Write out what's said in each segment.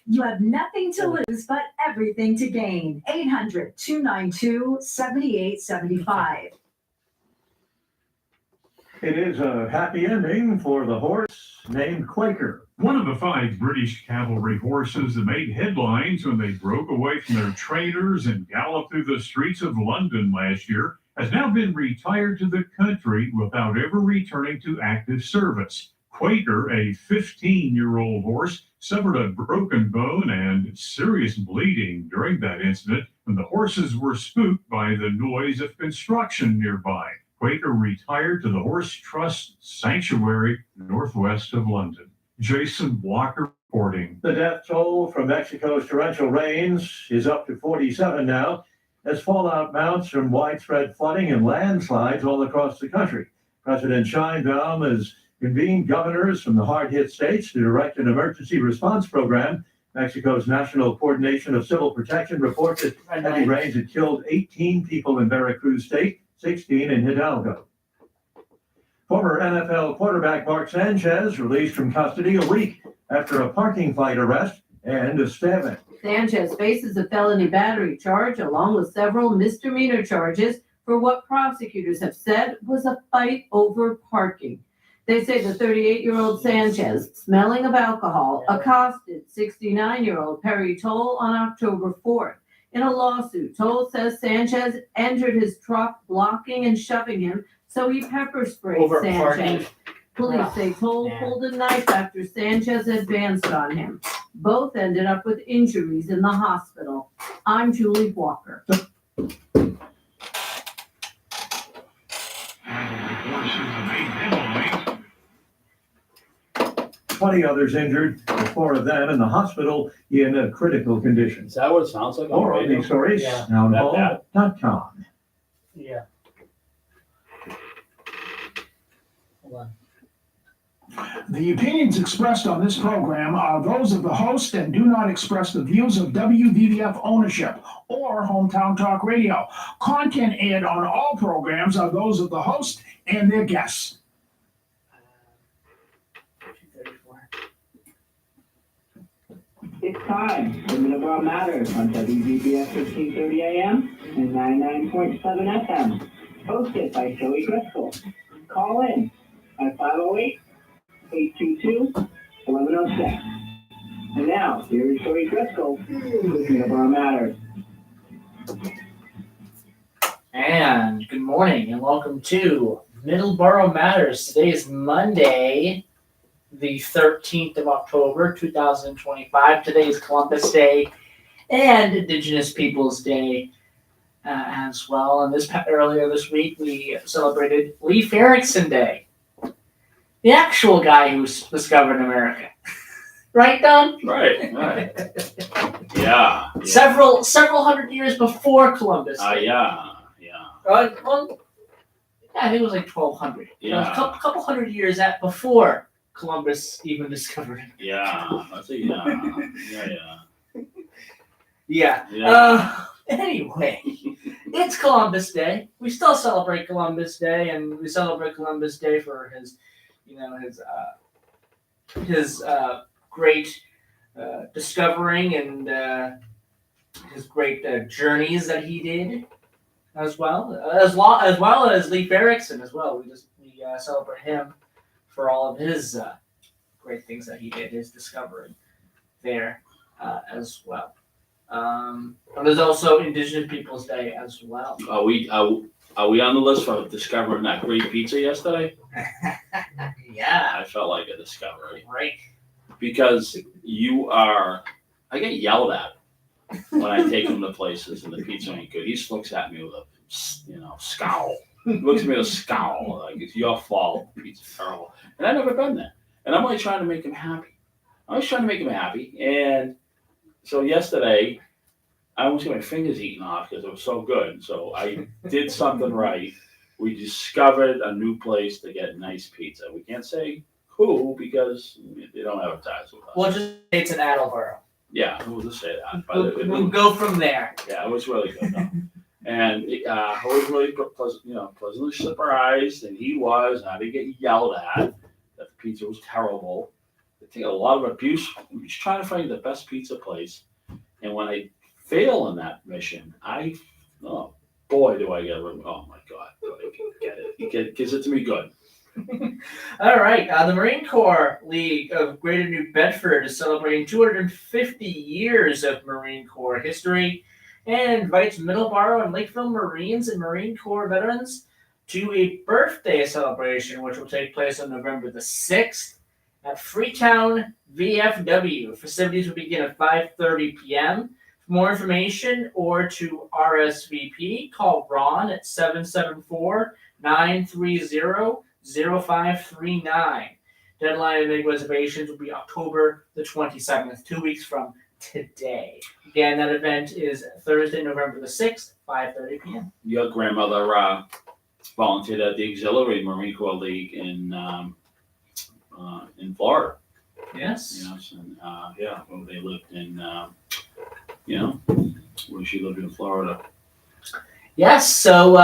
You have nothing to lose but everything to gain. 800-292-7875. It is a happy ending for the horse named Quaker. One of the 5 British cavalry horses that made headlines when they broke away from their trainers and galloped through the streets of London last year has now been retired to the country without ever returning to active service. Quaker, a 15-year-old horse, suffered a broken bone and serious bleeding during that incident when the horses were spooked by the noise of construction nearby. Quaker retired to the Horse Trust Sanctuary northwest of London. Jason Walker reporting. The death toll from Mexico's torrential rains is up to 47 now, as fallout mounts from widespread flooding and landslides all across the country. President Sheinbaum has convened governors from the hard-hit states to direct an emergency response program. Mexico's National Coordination of Civil Protection reports that heavy rains had killed 18 people in Veracruz State, 16 in Hidalgo. Former NFL quarterback Mark Sanchez released from custody a week after a parking fight arrest and a stabbing. Sanchez faces a felony battery charge along with several misdemeanor charges for what prosecutors have said was a fight over parking. They say the 38-year-old Sanchez, smelling of alcohol, accosted 69-year-old Perry Toll on October 4th. In a lawsuit, Toll says Sanchez entered his truck blocking and shoving him, so he pepper sprayed Over Sanchez. parking. Police say Toll pulled a knife after Sanchez advanced on him. Both ended up with injuries in the hospital. I'm Julie Walker. 20 others injured, 4 of them in the hospital in a critical condition. Is that what it sounds like? More on these stories, Yeah. townhall.com. Yeah. Hold on. The opinions expressed on this program are those of the host and do not express the views of WVVF ownership or Hometown Talk Radio. Content aired on all programs are those of the host and their guests. 234. It's time for Middleboro Matters on WVBS 1330 AM and 99.7 FM. Hosted by Joey Driscoll. Call in at 508-822-1106. And now, here is Joey Driscoll with Middleboro Matters. And good morning and welcome to Middleboro Matters. Today is Monday, the 13th of October, 2025. Today is Columbus Day and Indigenous Peoples Day as well. And earlier this week, we celebrated Leif Erikson Day, the actual guy who discovered America. Right, Don? Right. Yeah. Several hundred years before Columbus. Yeah. Well, yeah, I think it was like 1200. Yeah. It was a couple hundred years before Columbus even discovered it. Yeah. That's a, yeah. Yeah. Anyway, it's Columbus Day. We still celebrate Columbus Day, and we celebrate Columbus Day for his great discovering and his great journeys that he did, as well as Leif Erikson as well. We celebrate him for all of his great things that he did, his discovery there as well. But there's also Indigenous Peoples Day as well. Are we on the list for discovering that great pizza yesterday? Yeah, I felt like a discovery. right. Because I get yelled at when I take him to places and the pizza ain't good. He just looks at me with a scowl. He looks at me with a scowl, like it's your fault. The pizza's terrible. And I've never done that. And I'm only trying to make him happy. And so yesterday, I almost got my fingers eaten off because it was so good. So I did something right. We discovered a new place to get nice pizza. We can't say who because they don't advertise with us. We'll just say it's in Attleboro. Yeah, we'll just say that. We'll go from there. Yeah, it was really good though. And I was really pleasantly surprised, and he was. And I didn't get yelled at that the pizza was terrible. take a lot of abuse. I'm just trying to find the best pizza place. And when I fail in that mission, oh boy, do I get oh my God, do I get it? He gives it to me good. All right. The Marine Corps League of Greater New Bedford is celebrating 250 years of Marine Corps history and invites Middleboro and Lakeville Marines and Marine Corps veterans to a birthday celebration, which will take place on November the 6th at Freetown VFW. Festivities will begin at 5:30 p.m. For more information or to RSVP, call Ron at 774-930-0539. Deadline to make reservations will be October the 27th, 2 weeks from today. Again, that event is Thursday, November the 6th, 5:30 p.m. Your grandmother volunteered at the Auxiliary Marine Corps League in Florida. Yes. Yes, and when they lived in, when she lived in Florida. Yes, so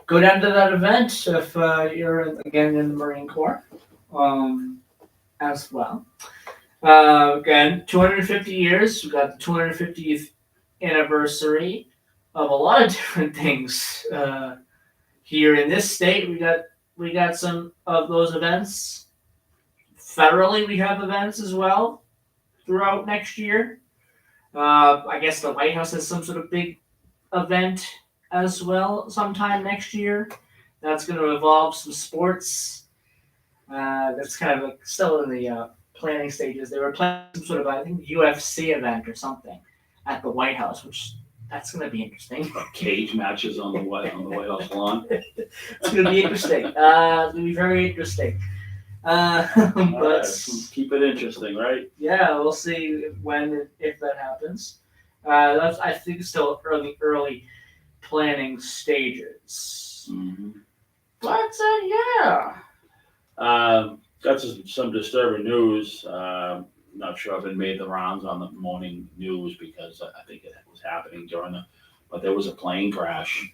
go down to that event if you're, again, in the Marine Corps as well. Again, 250 years. We've got the 250th anniversary of a lot of different things here in this state. We got some of those events. Federally, we have events as well throughout next year. I guess the White House has some sort of big event as well sometime next year. That's going to involve some sports. That's kind of still in the planning stages. They were planning some sort of, I think, UFC event or something at the White House, which that's going to be interesting. Cage matches on the White House lawn. It's going to be interesting. It's going to be very interesting. But keep it interesting, right? Yeah, we'll see if that happens. That's, I think, still early planning stages. Mm-hmm. But Got some disturbing news. Not sure if it made the rounds on the morning news because I think it was happening but there was a plane crash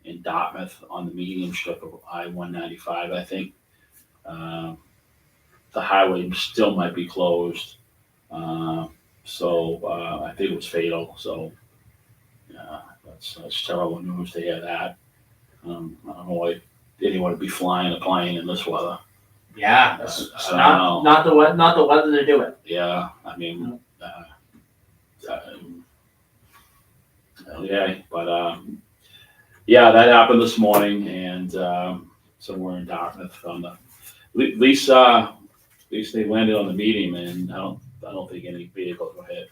in Dartmouth on the median strip of I-195. I think the highway still might be closed. So I think it was fatal. So that's terrible news to hear that. I don't know why anyone would be flying a plane in this weather. yeah, that's I don't know. not the weather to do it. Yeah, I mean, that happened this morning, and somewhere in Dartmouth. At least they landed on the median, and I don't think any vehicles were hit,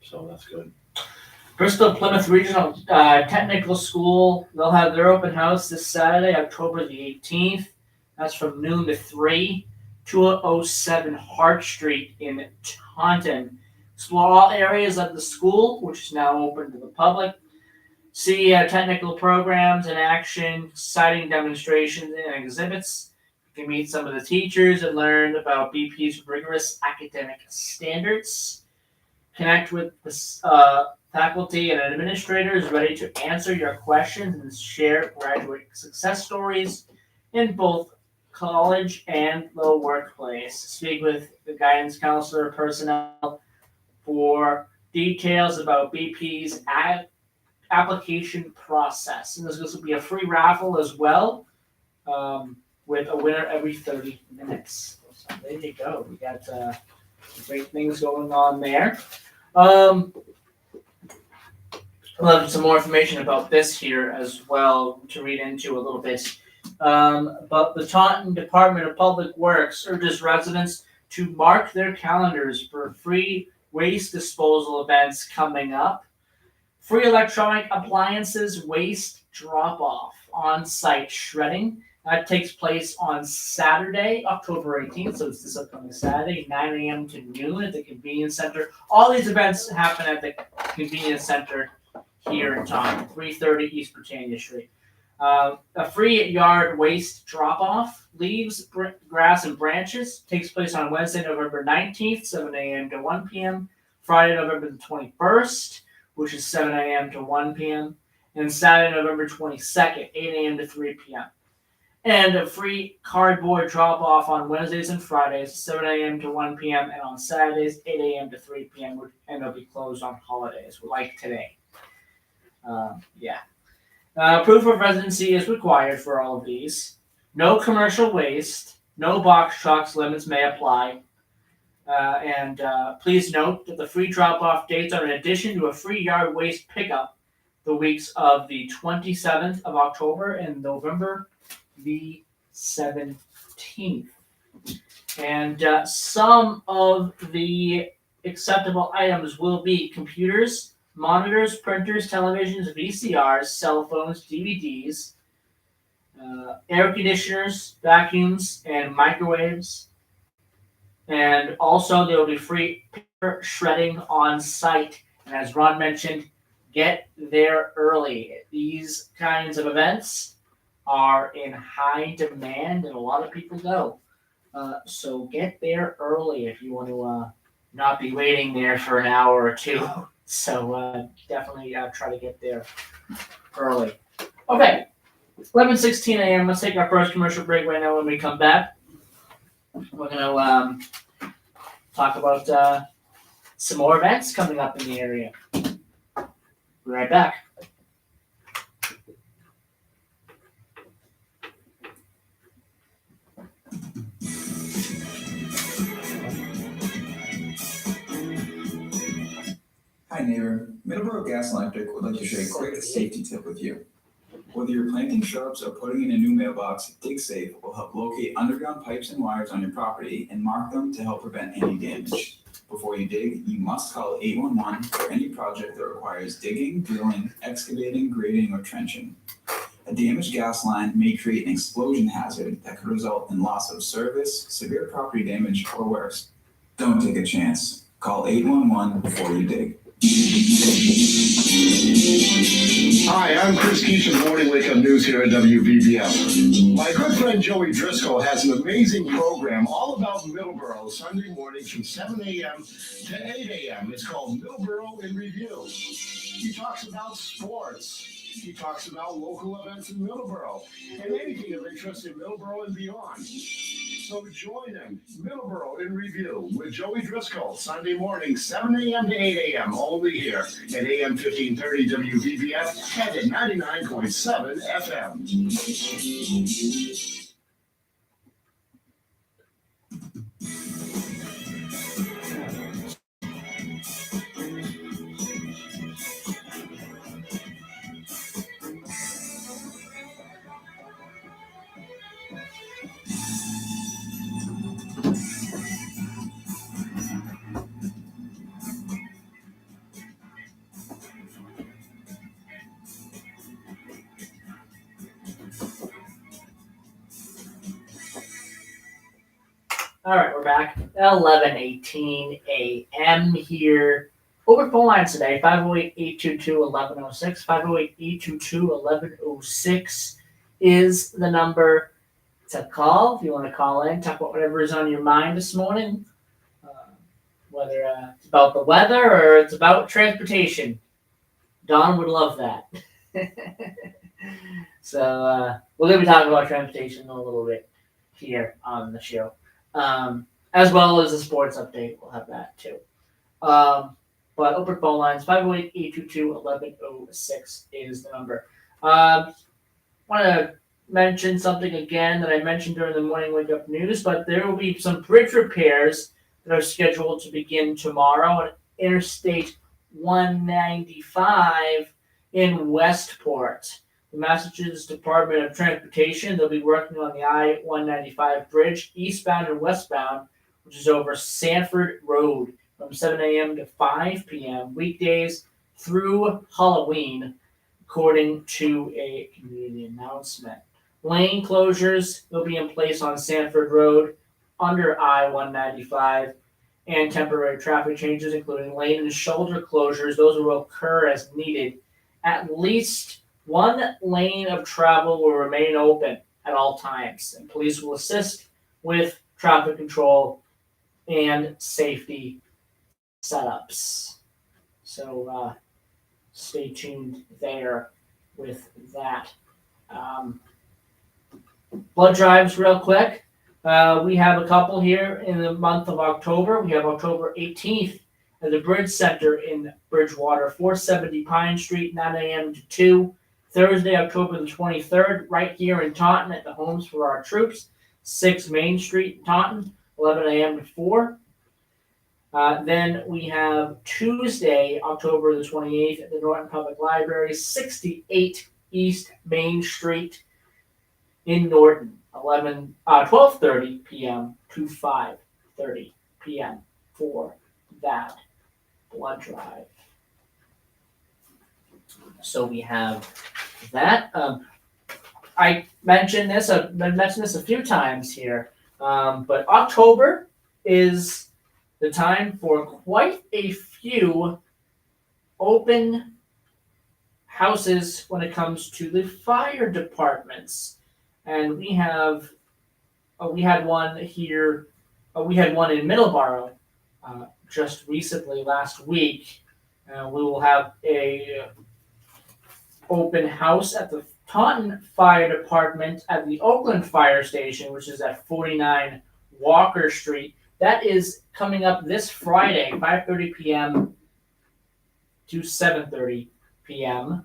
so that's good. Bristol Plymouth Regional Technical School, they'll have their open house this Saturday, October the 18th. That's from noon to 3, 207 Hart Street in Taunton. Explore all areas of the school, which is now open to the public. See technical programs in action, exciting demonstrations and exhibits. You can meet some of the teachers and learn about BP's rigorous academic standards. Connect with the faculty and administrators ready to answer your questions and share graduate success stories in both college and the workplace. Speak with the guidance counselor personnel for details about BP's application process. And this will be a free raffle as well, with a winner every 30 minutes. So there you go. We got great things going on there. I'll have some more information about this here as well to read into a little bit. But the Taunton Department of Public Works urges residents to mark their calendars for free waste disposal events coming up. Free electronic appliances waste drop-off, on-site shredding. That takes place on Saturday, October 18th, so it's this upcoming Saturday, 9 a.m. to noon at the Convenience Center. All these events happen at the Convenience Center here in Taunton, 330 East Britannia Street. A free yard waste drop-off, leaves, grass, and branches takes place on Wednesday, November 19th, 7 a.m. to 1 p.m., Friday, November the 21st, which is 7 a.m. to 1 p.m., and Saturday, November 22nd, 8 a.m. to 3 p.m. And a free cardboard drop off on Wednesdays and Fridays, 7 a.m. to 1 p.m., and on Saturdays, 8 a.m. to 3 p.m., and they'll be closed on holidays, like today. Proof of residency is required for all of these. No commercial waste, no box trucks limits may apply. And please note that the free drop-off dates are in addition to a free yard waste pickup the weeks of the 27th of October and November the 17th. And some of the acceptable items will be computers, monitors, printers, televisions, VCRs, cell phones, DVDs, air conditioners, vacuums, and microwaves. And also there will be free paper shredding on site. And as Ron mentioned, get there early. These kinds of events are in high demand and a lot of people go. So get there early if you want to not be waiting there for an hour or two. So definitely try to get there early. Okay, 11:16 a.m. Let's take our first commercial break right now. When we come back, we're going to talk about some more events coming up in the area. Be right back. Hi neighbor, Middleboro Gas and Electric would like to share a quick safety tip with you. Whether you're planting shrubs or putting in a new mailbox, DigSafe will help locate underground pipes and wires on your property and mark them to help prevent any damage. Before you dig, you must call 811 for any project that requires digging, drilling, excavating, grading, or trenching. A damaged gas line may create an explosion hazard that could result in loss of service, severe property damage, or worse. Don't take a chance. Call 811 before you dig. Hi, I'm Chris Keach of Morning Wake Up News here at WVBF. My good friend Joey Driscoll has an amazing program all about Middleboro Sunday mornings from 7 a.m. to 8 a.m. It's called Middleboro in Review. He talks about sports. He talks about local events in Middleboro and anything of interest in Middleboro and beyond. So join him, Middleboro in Review with Joey Driscoll, Sunday morning, 7 a.m. to 8 a.m. only here at AM 1530 WVBF and at 99.7 FM. All right, we're back. 11:18 a.m. here. Over phone lines today, 508-822-1106. 508-822-1106 is the number to call if you want to call in, talk about whatever is on your mind this morning, whether it's about the weather or it's about transportation. Don would love that. So we're going to be talking about transportation a little bit here on the show. As well as a sports update. We'll have that too. But open phone lines, 508-822-1106 is the number. Want to mention something again that I mentioned during the morning wake up news, but there will be some bridge repairs that are scheduled to begin tomorrow on Interstate 195 in Westport. The Massachusetts Department of Transportation, they'll be working on the I-195 bridge, eastbound and westbound, which is over Sanford Road from 7 a.m. to 5 p.m. weekdays through Halloween, according to a community announcement. Lane closures will be in place on Sanford Road under I-195, and temporary traffic changes, including lane and shoulder closures. Those will occur as needed. At least one lane of travel will remain open at all times, and police will assist with traffic control and safety setups. So stay tuned there with that. blood drives real quick. We have a couple here in the month of October. We have October 18th at the Bridge Center in Bridgewater, 470 Pine Street, 9 a.m. to 2. Thursday, October the 23rd, right here in Taunton at the Homes for Our Troops, 6 Main Street, Taunton, 11 a.m. to 4. Then we have Tuesday, October the 28th at the Norton Public Library, 68 East Main Street in Norton, 12:30 p.m. to 5:30 p.m. for that blood drive. So we have that. I mentioned this. I've mentioned this a few times here, but October is the time for quite a few open houses when it comes to the fire departments, and we had one here. We had one in Middleboro just recently last week. We will have a open house at the Taunton Fire Department at the Oakland Fire Station, which is at 49 Walker Street. That is coming up this Friday, 5:30 p.m. to 7:30 p.m.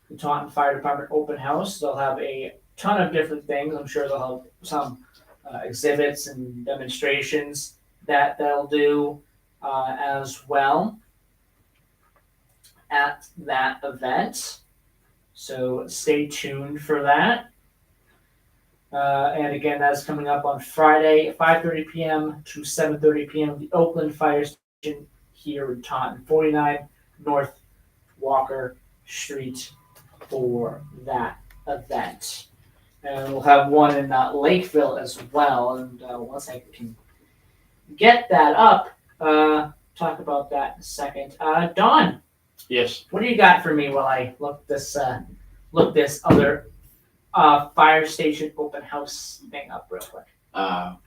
The Taunton Fire Department open house. They'll have a ton of different things. I'm sure they'll have some exhibits and demonstrations that they'll do as well at that event. So stay tuned for that. And again, that's coming up on Friday, 5:30 p.m. to 7:30 p.m. at the Oakland Fire Station here in Taunton, 49 North Walker Street for that event. And we'll have one in Lakeville as well. And once I can get that up, talk about that in a second. Don, Yes. what do you got for me while I look this other fire station open house thing up real quick?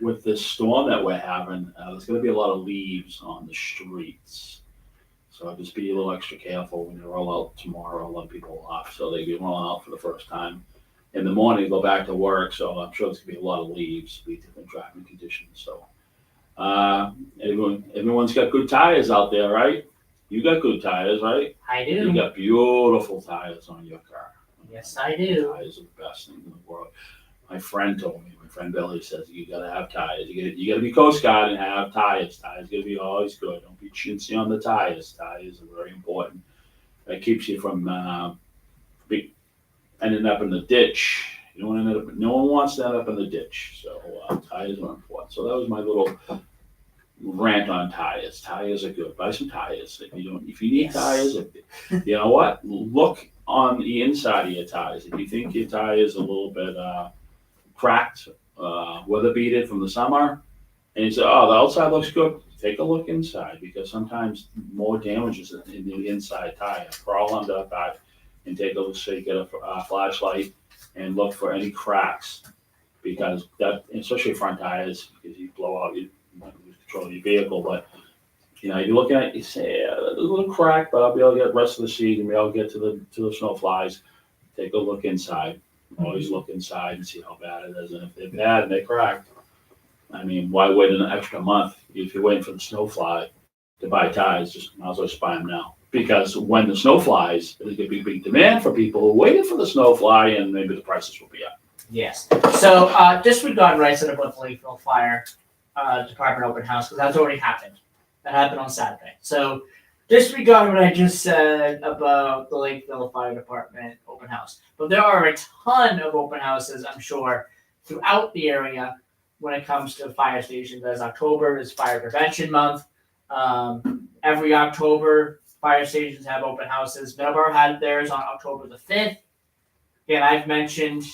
With this storm that we're having, there's going to be a lot of leaves on the streets. So just be a little extra careful when you roll out tomorrow. Let people off. So they be rolling out for the first time in the morning, go back to work. So I'm sure there's going to be a lot of leaves, be different driving conditions. So everyone's got good tires out there, right? You got good tires, right? I do. You got beautiful tires on your car. Yes, I do. Tires are the best thing in the world. My friend told me, my friend Billy says, you gotta have tires. You gotta be Coast Guard and have tires. Tires gotta be always good. Don't be chintzy on the tires. Tires are very important. That keeps you from ending up in the ditch. You don't end up. No one wants to end up in the ditch. So tires are important. So that was my little rant on tires. Tires are good. Buy some tires. If you need Yes. tires, you know what? Look on the inside of your tires. If you think your tire is a little bit cracked, weather beaten from the summer, and you say, "Oh, the outside looks good," take a look inside, because sometimes more damage is in the inside tire. Crawl under the back and take a look. So you get a flashlight and look for any cracks, because that, especially front tires, because you blow out, you lose control of your vehicle. But you look at it, you say, there's a little crack, but I'll be able to get the rest of the seat and be able to get to the snow flies. Take a look inside. Always look inside and see how bad it is. And if they're bad and they cracked, I mean, why wait an extra month? If you're waiting for the snow fly to buy tires, just might as well just buy them now. Because when the snow flies, there's going to be big demand for people who waited for the snow fly, and maybe the prices will be up. Yes. So disregard what I said about the Lakeville Fire Department open house, because that's already happened. That happened on Saturday. So disregard what I just said about the Lakeville Fire Department open house. But there are a ton of open houses, I'm sure, throughout the area when it comes to fire stations. As October is Fire Prevention Month. Every October, fire stations have open houses. Middleboro had theirs on October the 5th. Again, I've mentioned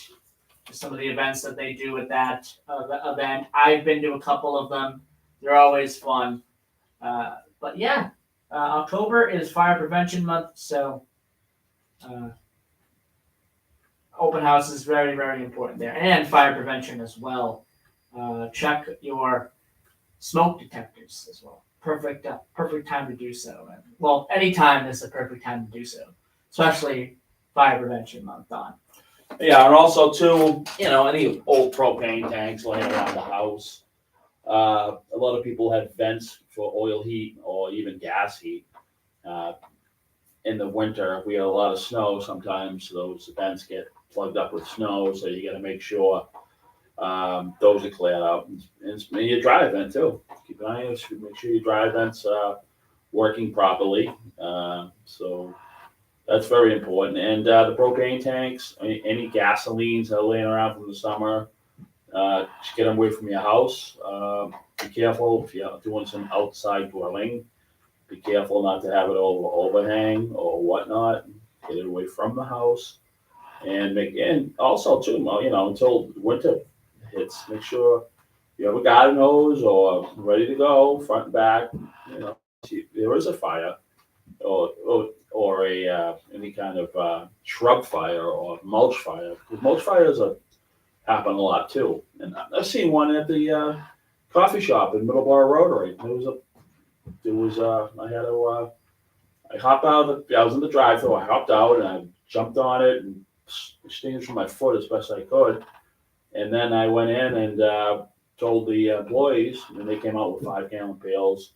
some of the events that they do at that event. I've been to a couple of them. They're always fun. But yeah, October is Fire Prevention Month, so open house is very, very important there, and fire prevention as well. Check your smoke detectors as well. Perfect time to do so. Well, any time is the perfect time to do so, especially Fire Prevention Month on. Yeah, and also too, any old propane tanks laying around the house. A lot of people had vents for oil heat or even gas heat. In the winter, we had a lot of snow. Sometimes those vents get plugged up with snow, so you got to make sure those are cleared out. And your dry vent too. Keep an eye on it. Make sure your dry vents are working properly. So that's very important. And the propane tanks, any gasolines that are laying around from the summer, just get them away from your house. Be careful if you're doing some outside dwelling. Be careful not to have it overhang or whatnot. Get it away from the house, and also too, until winter hits, make sure you have a garden hose or ready to go, front and back. If there is a fire or a any kind of shrub fire or mulch fire, because mulch fires happen a lot too. And I've seen one at the coffee shop in Middleboro Rotary. I hopped out I was in the drive-thru, I hopped out and I jumped on it and extinguished my foot as best I could. And then I went in and told the employees, and they came out with 5-gallon pails.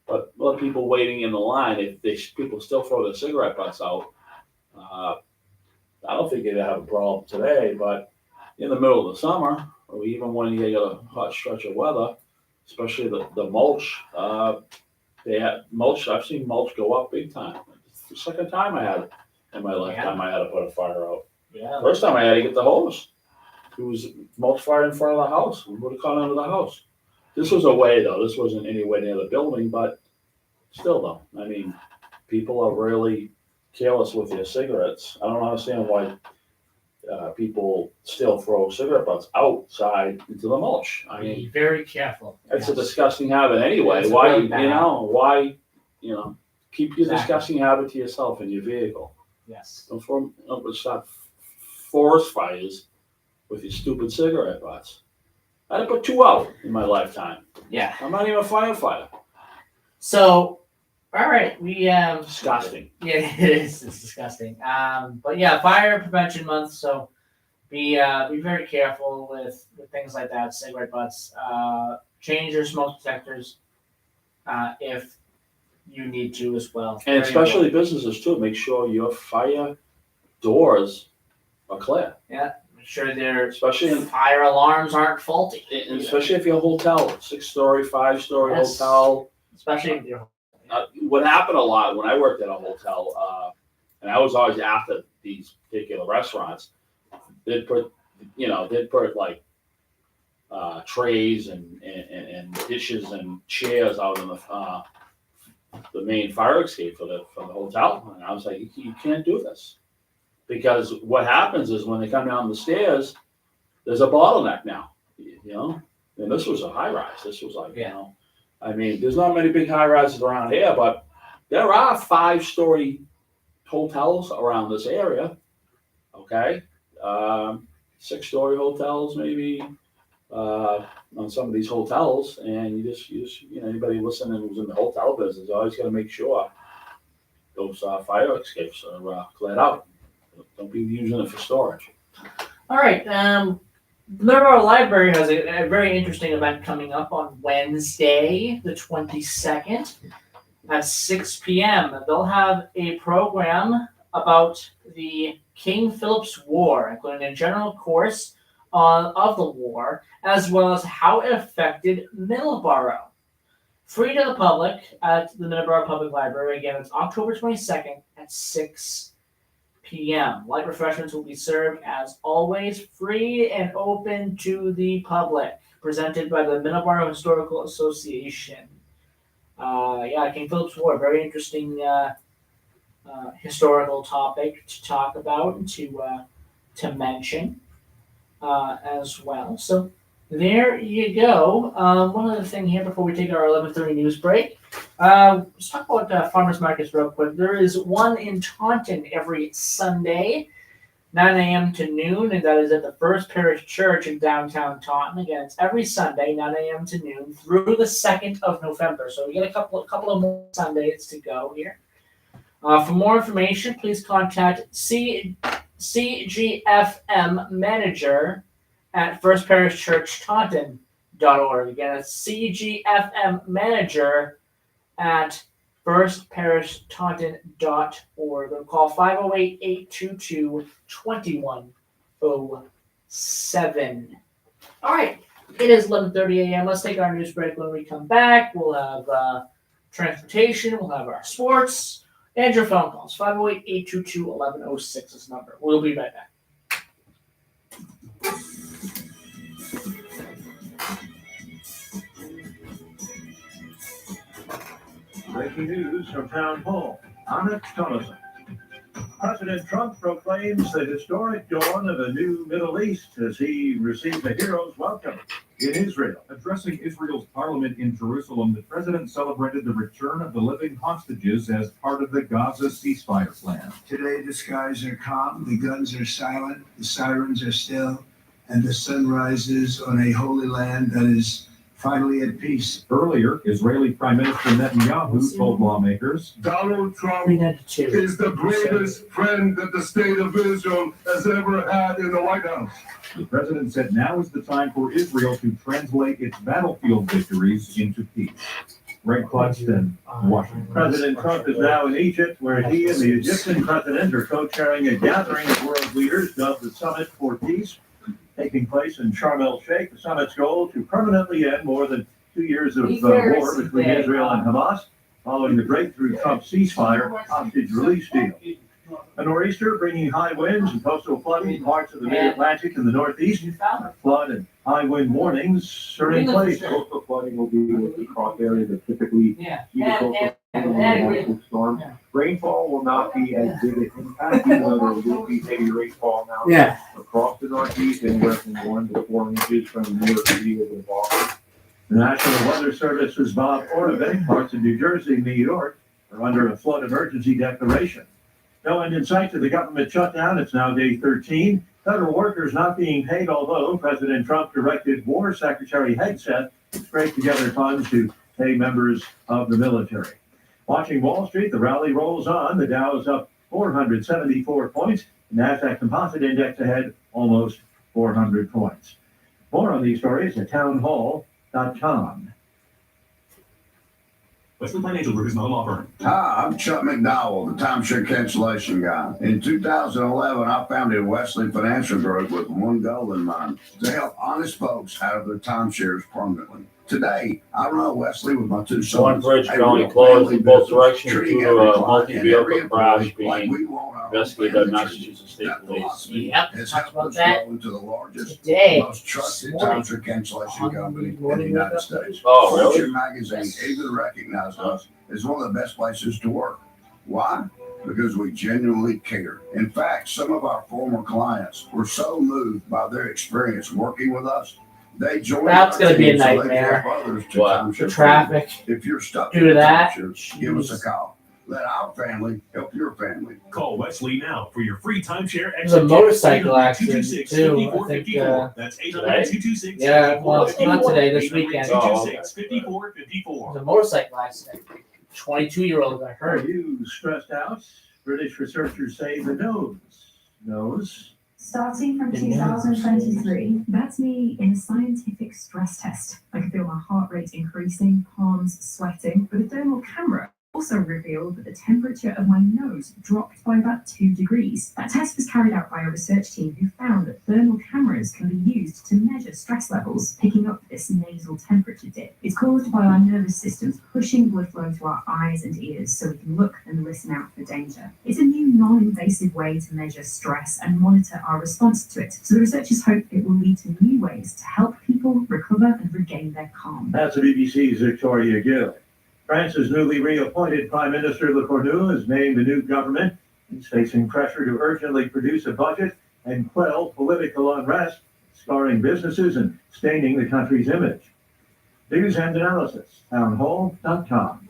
But a lot of people waiting in the line, if people still throw their cigarette butts out, I don't think they'd have a problem today, but in the middle of the summer, or even when you get a hot stretch of weather, especially the mulch, they had mulch. I've seen mulch go up big time. It's the second time I had it in my lifetime. I had to put a fire out. Yeah. First time I had to get the hose. It was mulch fire in front of the house. We would have caught under the house. This was away though. This wasn't anywhere near the building, but still though. I mean, people are really careless with their cigarettes. I don't understand why people still throw cigarette butts outside into the mulch. I mean, Be very careful. it's a disgusting habit anyway. It's Why, really bad. Keep your Exactly. disgusting habit to yourself in your vehicle. Yes. Don't start forest fires with your stupid cigarette butts. I had to put 2 out in my lifetime. Yeah. I'm not even a firefighter. So, all right, we Disgusting. Yeah, it is. It's disgusting. But yeah, fire prevention month. So be very careful with things like that. Cigarette butts. Change your smoke detectors if you need to as well. And Very especially businesses too. Make sure your fire doors are clear. important. Make sure their Especially in fire alarms aren't faulty. And especially if you're a hotel, 6-story, 5-story Yes. hotel. Especially if you're What happened a lot when I worked at a hotel, and I was always after these particular restaurants, they'd put like trays and dishes and chairs out in the main fire escape for the hotel, and I was like, you can't do this, because what happens is when they come down the stairs, there's a bottleneck now, and this was a high rise. This was like, I mean, there's not many big high rises around here, but there are 5-story hotels around this area. Okay, 6-story hotels maybe on some of these hotels, and you just anybody listening who's in the hotel business, always got to make sure those fire escapes are cleared out. Don't be using it for storage. all right. The Middleboro Library has a very interesting event coming up on Wednesday, the 22nd, at 6 p.m. They'll have a program about the King Philip's War, including a general course of the war, as well as how it affected Middleboro. Free to the public at the Middleboro Public Library. Again, it's October 22nd at 6 p.m. Light refreshments will be served as always, free and open to the public. Presented by the Middleboro Historical Association. King Philip's War, very interesting historical topic to talk about and to mention as well. So there you go. One other thing here before we take our 11:30 news break. Let's talk about farmers markets real quick. There is one in Taunton every Sunday, 9 a.m. to noon, and that is at the First Parish Church in downtown Taunton. Again, it's every Sunday, 9 a.m. to noon, through the 2nd of November. So we got a couple of more Sundays to go here. For more information, please contact CGFM manager at First Parish Church Taunton.org. Again, it's CGFM manager at First Parish Taunton.org. Or call 508-822-2107. All right, it is 11:30 a.m. Let's take our news break. When we come back, we'll have transportation, we'll have our sports, and your phone calls. 508-822-1106 is the number. We'll be right back. Breaking news from Town Hall. Anna Thomason. President Trump proclaims the historic dawn of a new Middle East as he received a hero's welcome in Israel. Addressing Israel's parliament in Jerusalem, the president celebrated the return of the living hostages as part of the Gaza ceasefire plan. Today, the skies are calm, the guns are silent, the sirens are still, and the sun rises on a holy land that is finally at peace. Earlier, Israeli Prime Minister Netanyahu told lawmakers, Donald Trump is the greatest friend that the state of Israel has ever had in the White House. The president said now is the time for Israel to translate its battlefield victories into peace. Greg Clutton, Washington. President Trump is now in Egypt, where he and the Egyptian president are co-chairing a gathering of world leaders dubbed the Summit for Peace, taking place in Sharm el-Sheikh. The summit's goal to permanently end more than 2 years of war between Israel and Hamas, following the breakthrough Trump ceasefire hostage release deal. A nor'easter bringing high winds and coastal flooding in parts of the mid-Atlantic and the Northeast. Flood and high wind warnings are in place. Coastal flooding will be across areas that typically see the coastal storm. Rainfall will not be as big an impact, even though there will be heavy rainfall now across the Northeast, anywhere from 1 to 4 inches from New York City over the Boston. The National Weather Service's Bob Oravec, parts of New Jersey and New York are under a flood emergency declaration. No end in sight to the government shutdown. It's now day 13. Federal workers not being paid, although President Trump directed War Secretary Hegseth to scrape together funds to pay members of the military. Watching Wall Street, the rally rolls on. The Dow is up 474 points. The NASDAQ Composite Index ahead almost 400 points. More on these stories at townhall.com. Wesley Financial Group is not a law firm. Hi, I'm Chuck McDowell, the timeshare cancellation guy. In 2011, I founded Wesley Financial Group with one goal in mind, to help honest folks out of their timeshares permanently. Today, I run Wesley with my two sons. One bridge drawing closed in both directions due to a multi-vehicle crash being investigated by Massachusetts State Police. Yep, It's talked helped about us that grow into the largest, today. most trusted timeshare cancellation company in the United States. Oh, really? Fortune magazine even recognized us as one of the best places to work. Why? Because we genuinely care. In fact, some of our former clients were so moved by their experience working with us, they joined That's our going to be a team so they could nightmare. help others to What? timeshare The traffic. If you're stuck Due to in that, timeshare, give us a call. Let our family help your family. Call Wesley now for your free timeshare There's a motorcycle accident too. I think. That's Today? 800-226-5454. Yeah, well, not today. This weekend. Oh, okay. 800-226-5454. There's a motorcycle accident. 22-year-old got Are hurt. you stressed out? British researchers say the nose. Starting from The 2023, that's me in a scientific stress test. I can feel my heart rate increasing, palms sweating, but a thermal camera also revealed that the temperature of my nose dropped by about 2 degrees. That test was carried out by a research team who found that thermal cameras can be used to measure stress levels, picking up this nasal temperature dip. It's caused by our nervous systems pushing blood flow to our eyes and ears so we can look and listen out for danger. It's a new non-invasive way to measure stress and monitor our response to it. So the researchers hope it will lead to new ways to help people recover and regain their calm. That's the BBC's Victoria Gill. France's newly reappointed Prime Minister Le Cornu has named a new government. He's facing pressure to urgently produce a budget and quell political unrest, scarring businesses and staining the country's image. News and analysis, townhall.com.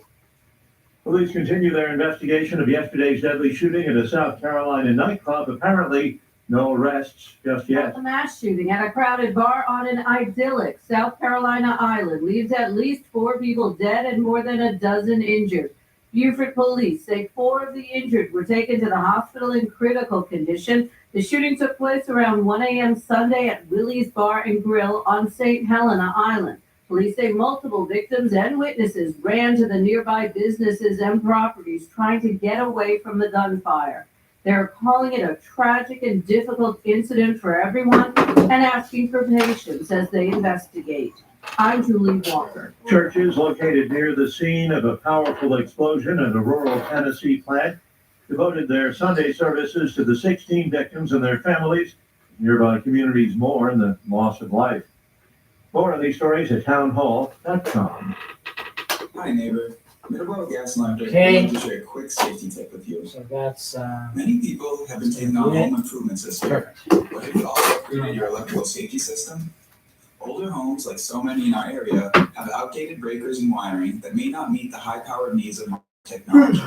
Police continue their investigation of yesterday's deadly shooting at a South Carolina nightclub. Apparently, no arrests just yet. The mass shooting at a crowded bar on an idyllic South Carolina island leaves at least 4 people dead and more than a dozen injured. Beaufort police say 4 of the injured were taken to the hospital in critical condition. The shooting took place around 1 a.m. Sunday at Willie's Bar and Grill on St. Helena Island. Police say multiple victims and witnesses ran to the nearby businesses and properties trying to get away from the gunfire. They're calling it a tragic and difficult incident for everyone and asking for patience as they investigate. I'm Julie Walker. Churches located near the scene of a powerful explosion at a rural Tennessee plant devoted their Sunday services to the 16 victims and their families. Nearby communities mourn the loss of life. More on these stories at townhall.com. Hi, neighbor. Middleboro Gas and Electric Okay. would like to share a quick safety tip with you. So that's Many people have been taking on home improvements this year. But have you also upgraded your electrical safety system? Older homes, like so many in our area, have outdated breakers and wiring that may not meet the high-powered needs of modern technology.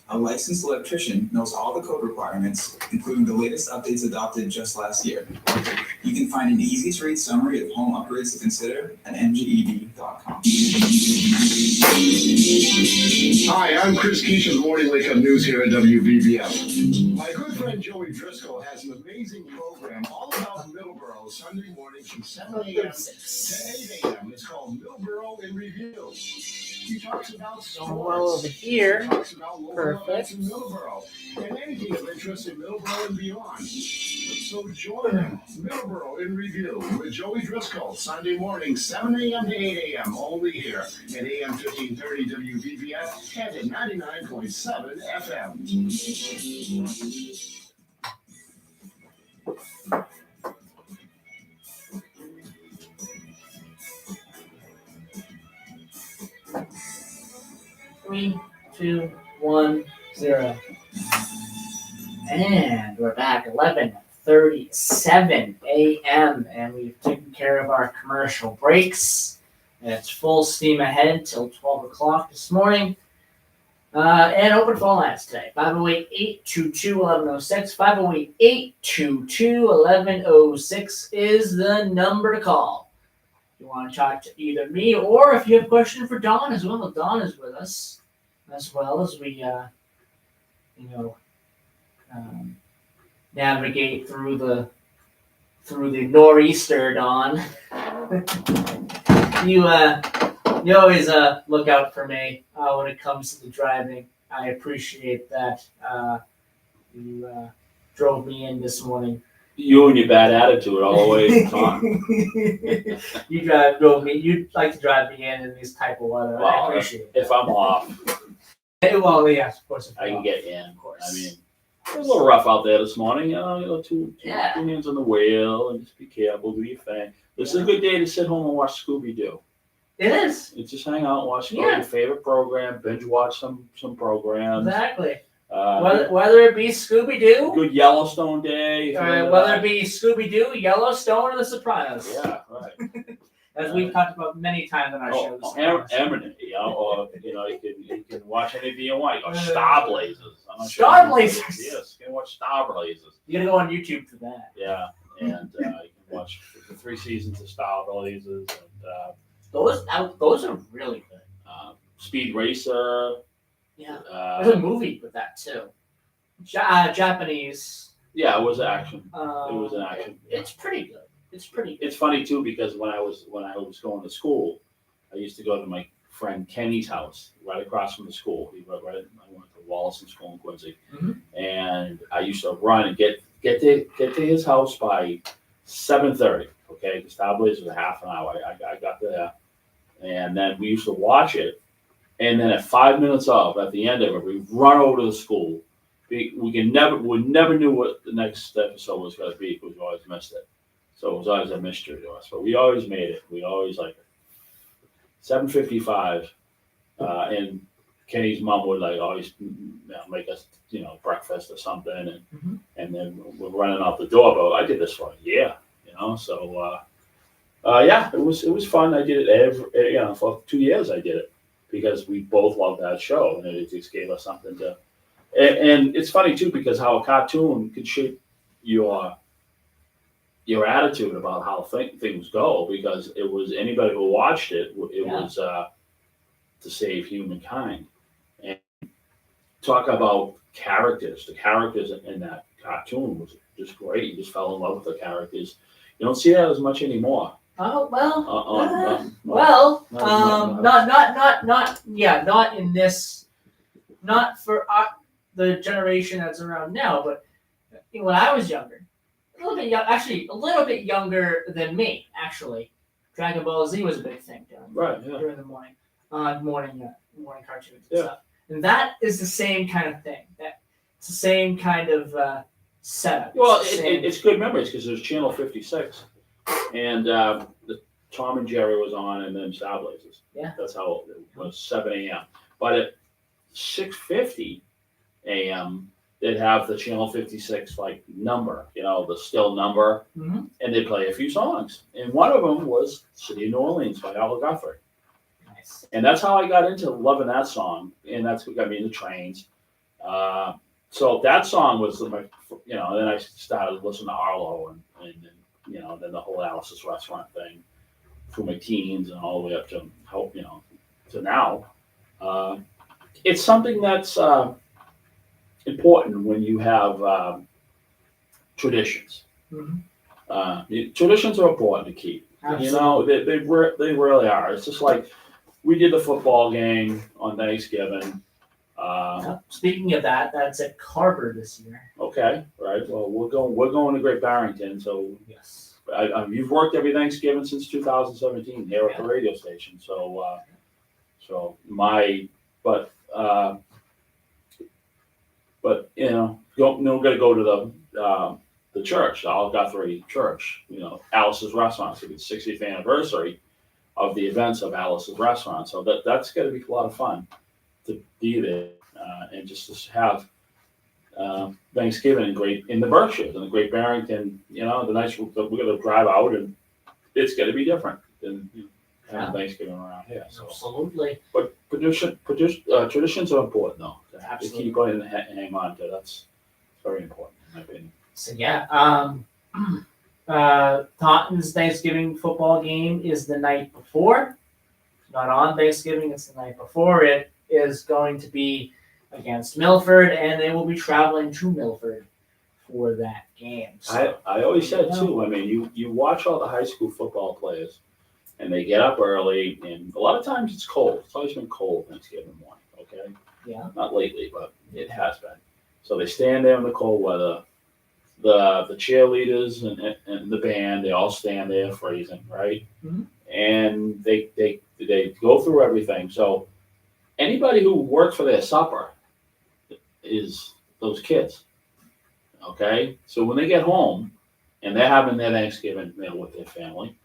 A licensed electrician knows all the code requirements, including the latest updates adopted just last year. You can find an easy-to-read summary of home upgrades to consider at mged.com. Hi, I'm Chris Keach of the Morning Wake Up News here at WVBL. My good friend Joey Driscoll has an amazing program all about Middleboro Sunday mornings from 7 a.m. to 8 a.m. It's called Middleboro in Review. He talks about sports. well over here. He talks about local Perfect. events in Middleboro and anything of interest in Middleboro and beyond. So join him, Middleboro in Review with Joey Driscoll, Sunday morning, 7 a.m. to 8 a.m. only here at AM 1530 WVBS and at 99.7 FM. 3, 2, 1, 0. And we're back 11:37 a.m. and we've taken care of our commercial breaks. And it's full steam ahead till 12 o'clock this morning. And open phone lines today. 508-822-1106. 508-822-1106 is the number to call. If you want to talk to either me or if you have a question for Dawn as well. Dawn is with us as well as we, navigate through the nor'easter, Dawn. You always look out for me when it comes to the driving. I appreciate that. You drove me in this morning. You and your bad attitude all the way, Tom. You drove me. You like to drive me in these type of weather. Well, I appreciate it. if I'm off, Well, yes, of course. I can get in. Of course. I mean, it was a little rough out there this morning. Two hands on the wheel and just be careful, do your thing. This is a good day to sit home and watch Scooby-Doo. It is. You just hang out and watch your favorite program, binge watch some programs. Exactly. Whether it be Scooby-Doo, good Yellowstone day. Whether it be Scooby-Doo, Yellowstone, or The Sopranos. Yeah, right. As we've talked about many times on our show. Eminent, or you can watch anything you want. You go Star Blazers. Star Blazers. Yes, you can watch Star Blazers. You gotta go on YouTube for that. Yeah, and you can watch the 3 seasons of Star Blazers, and those are really good. Speed Racer. Yeah, there's a movie with that too. Japanese. Yeah, it was action. It was an action. It's pretty good. It's funny too because when I was going to school, I used to go to my friend Kenny's house right across from the school. I went to Wallison School in Quincy, and I used to run and get to his house by 7:30. Okay, the Star Blazers was a half an hour. I got there, and then we used to watch it. And then at 5 minutes off, at the end of it, we run over to the school. We never knew what the next episode was going to be because we always missed it. So it was always a mystery to us. But we always made it. We always 7:55, and Kenny's mom would always make us breakfast or something, and then we're running out the door. But I did this for a year, So it was fun. I did it for 2 years. I did it. Because we both loved that show, and it just gave us something to. And it's funny too, because how a cartoon could shape your attitude about how things go. Because it was anybody who watched it, it was to save humankind, and talk about characters. The characters in that cartoon was just great. You just fell in love with the characters. You don't see that as much anymore. Oh well, not in this, not for the generation that's around now. But when I was younger, a little bit young, actually a little bit younger than me. Actually, Dragon Ball Z was a big thing during the morning, morning cartoons and stuff. And that is the same kind of thing. It's the same kind of setup. Well, it's good memories because there's Channel 56, and the Tom and Jerry was on, and then Star Blazers. Yeah, that's how it was 7 a.m. But at 6:50 a.m. they'd have the Channel 56 like number, the still number, and they'd play a few songs, and one of them was "City of New Orleans" by Al Guthrie. Nice. And that's how I got into loving that song, and that's what got me into Trains. So that song was my, and then I started listening to Arlo and then the whole Alice's Restaurant thing through my teens and all the way up to to now. It's something that's important when you have traditions. Traditions are important to keep. Absolutely. They really are. It's just like we did the football game on Thanksgiving. Speaking of that, that's at Carver this year. Okay, right. Well, we're going to Great Barrington. So yes, you've worked every Thanksgiving since 2017 here at the radio station. So, but got to go to the church, the Al Guthrie Church. Alice's Restaurant. It's the 60th anniversary of the events of Alice's Restaurant. So that's got to be a lot of fun to be there and just to have Thanksgiving in the Berkshires and the Great Barrington. The nights we're going to drive out, and it's going to be different than having Thanksgiving around here. So. Absolutely. But traditions are important, though. To keep going and hang on to. That's very important, in my opinion. So Taunton's Thanksgiving football game is the night before. Not on Thanksgiving, it's the night before. It is going to be against Milford, and they will be traveling to Milford for that game. So, I always said too. I mean, you watch all the high school football players, and they get up early, and a lot of times it's cold. It's always been cold Thanksgiving morning. Okay. Yeah. Not lately, but it has been. So they stand there in the cold weather. The cheerleaders and the band, they all stand there freezing, right? Mhm. And they go through everything. So anybody who works for their supper is those kids. Okay? So when they get home and they're having their Thanksgiving meal with their family,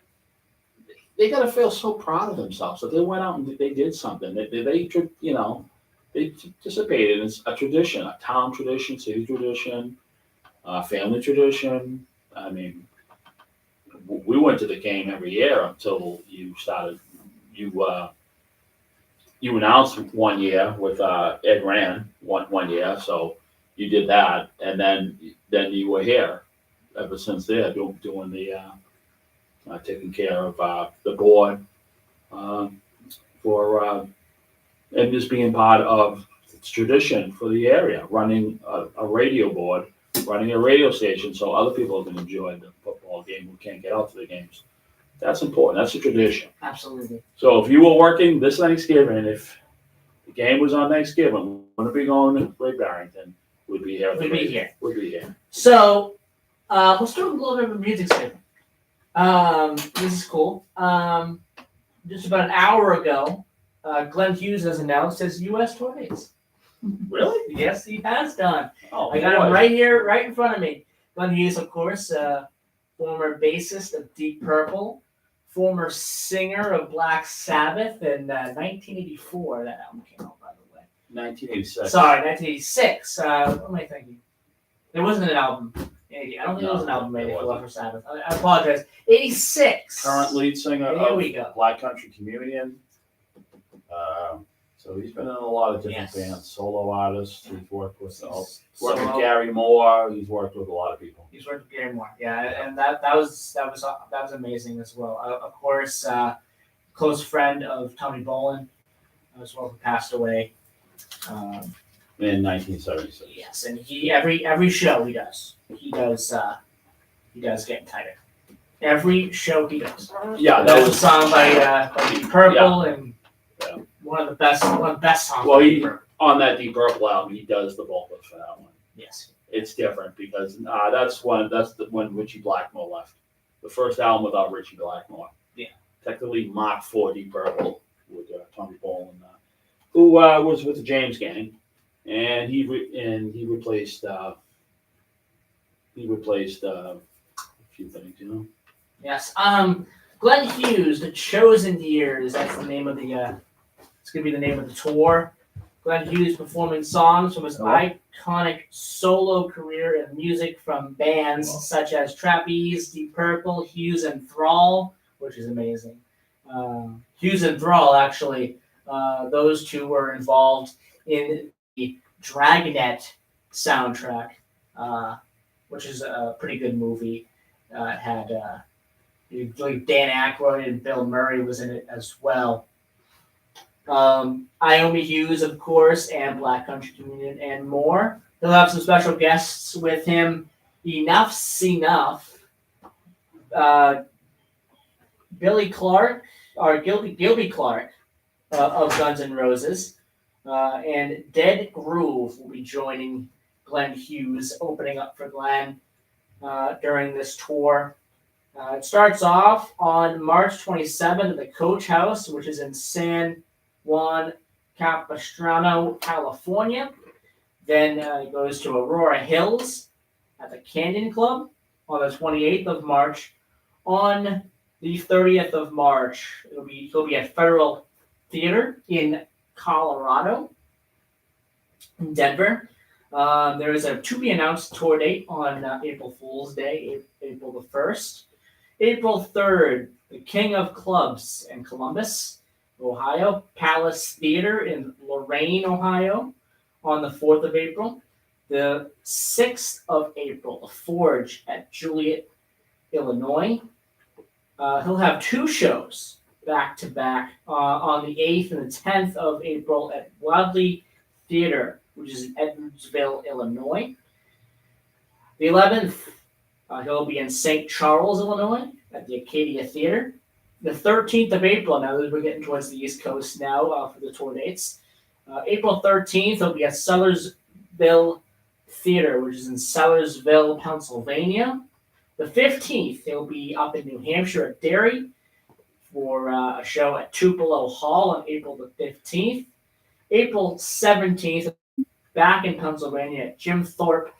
they got to feel so proud of themselves that they went out and they did something. They participated in a tradition, a town tradition, city tradition, family tradition. I mean, we went to the game every year until you started. You announced one year with Ed Rand one year, so you did that, and then you were here ever since there doing the taking care of the board for and just being part of tradition for the area, running a radio board, running a radio station, so other people can enjoy the football game who can't get out to the games. That's important. That's a tradition. Absolutely. So if you were working this Thanksgiving, if the game was on Thanksgiving, we wouldn't be going to Great Barrington. We'd be here. We'd be here. We'd be here. So let's do a little bit of a music segment. This is cool. Just about an hour ago, Glenn Hughes has announced his U.S. tour dates. Really? Yes, he has done. Oh, I got him right here, right in front of me. Glenn Hughes, of course, former bassist of Deep Purple, former singer of Black Sabbath in 1984. That album came out, by the way. 1986. Sorry, 1986. What am I thinking? There wasn't an album. I don't think there was an album made for Sabbath. I apologize. 86. Current lead singer There of we go. Black Country Communion. So he's been in a lot of different bands, solo artists. He's worked with Gary Moore. He's worked with a lot of people. He's worked with Gary Moore, yeah, and that was amazing as well. Of course, close friend of Tony Bolin as well, who passed away in 1976. Yes, and he every show he does getting tighter. Every show he does. Yeah, that was a song by Deep Purple and Yeah. one of the best songs. Well, by he Deep Purple. on that Deep Purple album, he does the vocals for that one. Yes. It's different because that's when Richie Blackmore left. The first album without Richie Blackmore. Yeah. Technically Mark IV Deep Purple with Tony Bolin, who was with the James Gang, and he replaced a few things, you know. Yes. Glenn Hughes, The Chosen Years. That's the name of the. It's gonna be the name of the tour. Glenn Hughes performing songs from his iconic solo career in music from bands such as Trapeze, Deep Purple, Hughes and Thrall, which is amazing. Hughes and Thrall, actually, those two were involved in the Dragnet soundtrack, which is a pretty good movie. It had Dan Aykroyd and Bill Murray was in it as well. Iommi Hughes, of course, and Black Country Communion, and more. He'll have some special guests with him. Enough's Enough. Gilby Clarke of Guns N' Roses, and Dead Groove will be joining Glenn Hughes, opening up for Glenn during this tour. It starts off on March 27th at the Coach House, which is in San Juan Capistrano, California. Then it goes to Aurora Hills at the Canyon Club on the 28th of March. On the 30th of March, he'll be at Federal Theater in Colorado, in Denver. There is a to-be-announced tour date on April Fool's Day, April the 1st. April 3rd, the King of Clubs in Columbus, Ohio. Palace Theater in Lorain, Ohio on the 4th of April. The 6th of April, the Forge at Joliet, Illinois. He'll have two shows back-to-back on the 8th and the 10th of April at Wadley Theater, which is in Edwardsville, Illinois. The 11th, he'll be in St. Charles, Illinois at the Acadia Theater. The 13th of April, now that we're getting towards the East Coast now for the tour dates. April 13th, he'll be at Sellersville Theater, which is in Sellersville, Pennsylvania. The 15th, he'll be up in New Hampshire at Derry for a show at Tupelo Hall on April the 15th. April 17th, back in Pennsylvania at Jim Thorpe.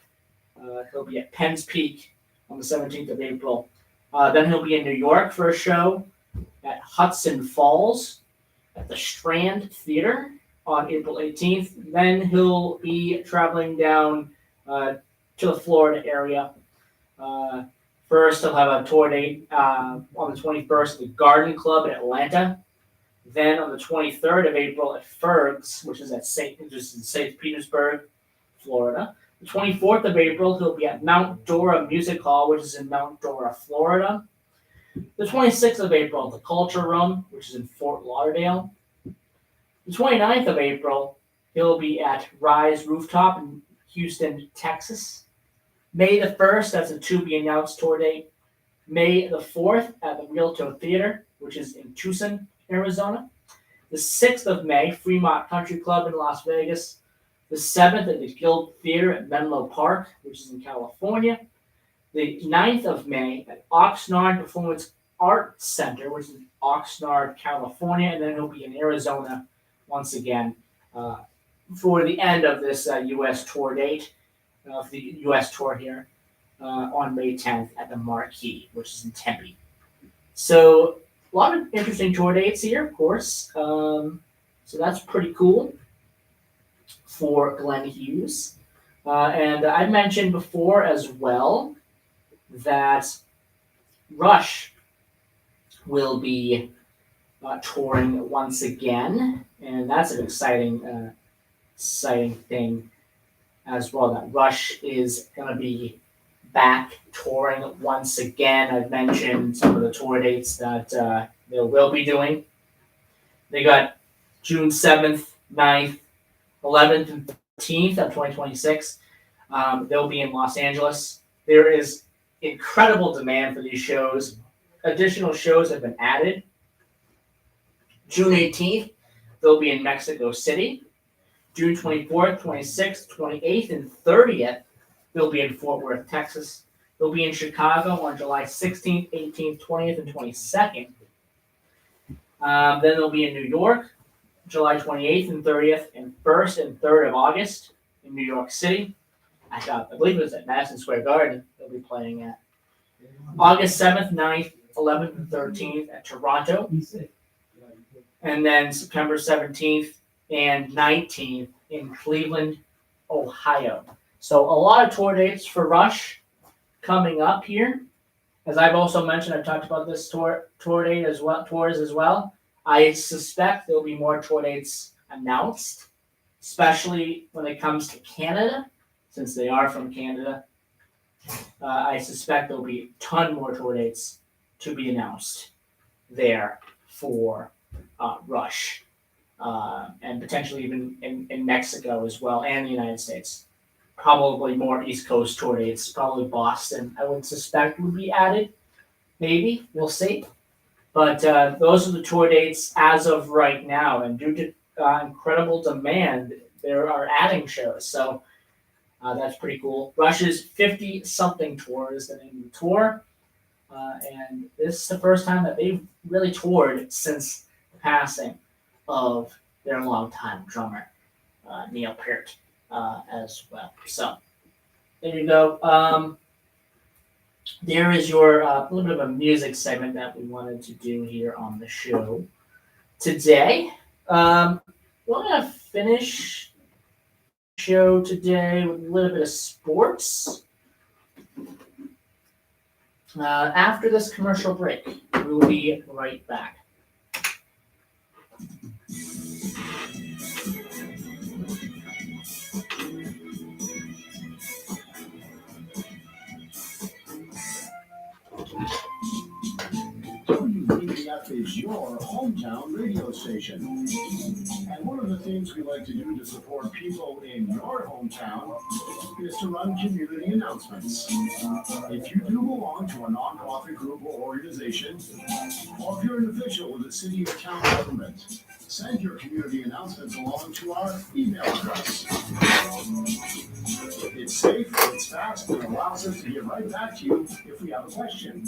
He'll be at Penn's Peak on the 17th of April. Then he'll be in New York for a show at Hudson Falls at the Strand Theater on April 18th. Then he'll be traveling down to the Florida area. First, he'll have a tour date on the 21st at the Garden Club in Atlanta. Then on the 23rd of April at Ferg's, which is in St. Petersburg, Florida. The 24th of April, he'll be at Mount Dora Music Hall, which is in Mount Dora, Florida. The 26th of April at the Culture Room, which is in Fort Lauderdale. The 29th of April, he'll be at Rise Rooftop in Houston, Texas. May the 1st, that's a to-be-announced tour date. May the 4th at the Rialto Theater, which is in Tucson, Arizona. The 6th of May, Fremont Country Club in Las Vegas. The 7th at the Guild Theater at Menlo Park, which is in California. The 9th of May at Oxnard Performance Arts Center, which is in Oxnard, California. And then he'll be in Arizona once again for the end of this U.S. tour date, of the U.S. tour here on May 10th at the Marquee, which is in Tempe. So a lot of interesting tour dates here, of course. So that's pretty cool for Glenn Hughes. And I mentioned before as well that Rush will be touring once again, and that's an exciting thing as well, that Rush is going to be back touring once again. I've mentioned some of the tour dates that they will be doing. They got June 7th, 9th, 11th, and 14th of 2026. They'll be in Los Angeles. There is incredible demand for these shows. Additional shows have been added. June 18th, they'll be in Mexico City. June 24th, 26th, 28th, and 30th, they'll be in Fort Worth, Texas. They'll be in Chicago on July 16th, 18th, 20th, and 22nd. Then they'll be in New York, July 28th and 30th, and 1st and 3rd of August in New York City. I believe it was at Madison Square Garden they'll be playing at. August 7th, 9th, 11th, and 13th at Toronto. And then September 17th and 19th in Cleveland, Ohio. So a lot of tour dates for Rush coming up here. As I've also mentioned, I've talked about this tour date as well, tours as well. I suspect there'll be more tour dates announced, especially when it comes to Canada, since they are from Canada. I suspect there'll be a ton more tour dates to be announced there for Rush, and potentially even in Mexico as well, and the United States. Probably more East Coast tour dates. Probably Boston, I would suspect, would be added. Maybe. We'll see. But those are the tour dates as of right now. And due to incredible demand, there are adding shows. So that's pretty cool. Rush's 50-something tour is the name of the tour. And this is the first time that they've really toured since the passing of their longtime drummer, Neil Peart, as well. So there you go. There is your little bit of a music segment that we wanted to do here on the show today. We're going to finish the show today with a little bit of sports. After this commercial break, we will be right back. WVBF is your hometown radio station. And one of the things we like to do to support people in your hometown is to run community announcements. If you do belong to a nonprofit group or organization, or if you're an official with a city or town government, send your community announcements along to our email address. It's safe, it's fast, and allows us to get right back to you if we have a question.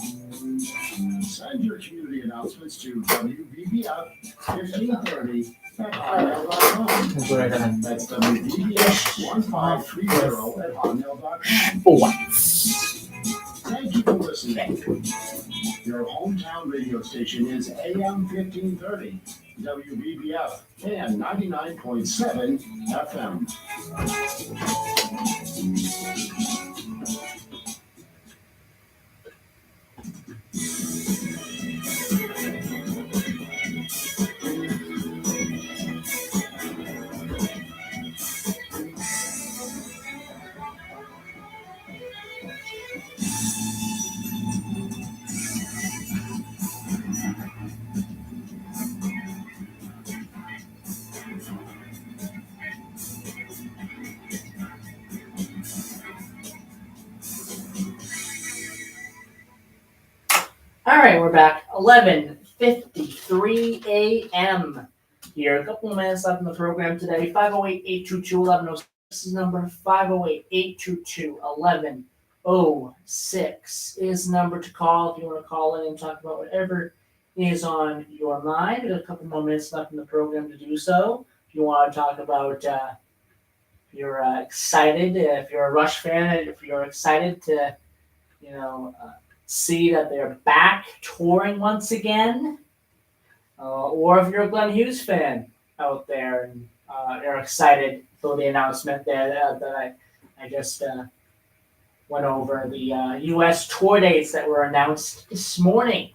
Send your community announcements to WVBF1530 at hotmail.com. That's WVBF1530 at hotmail.com. Thank you for listening. Your hometown radio station is AM 1530, WVBF, and 99.7 FM. All right, we're back. 11:53 a.m. here. A couple of minutes left in the program today. 508-822-1106 is number. 508-822-1106 is number to call if you want to call in and talk about whatever is on your mind. We've got a couple more minutes left in the program to do so. If you want to talk about you're excited, if you're a Rush fan, if you're excited to, see that they're back touring once again, or if you're a Glenn Hughes fan out there and are excited for the announcement there that I just went over, the U.S. tour dates that were announced this morning.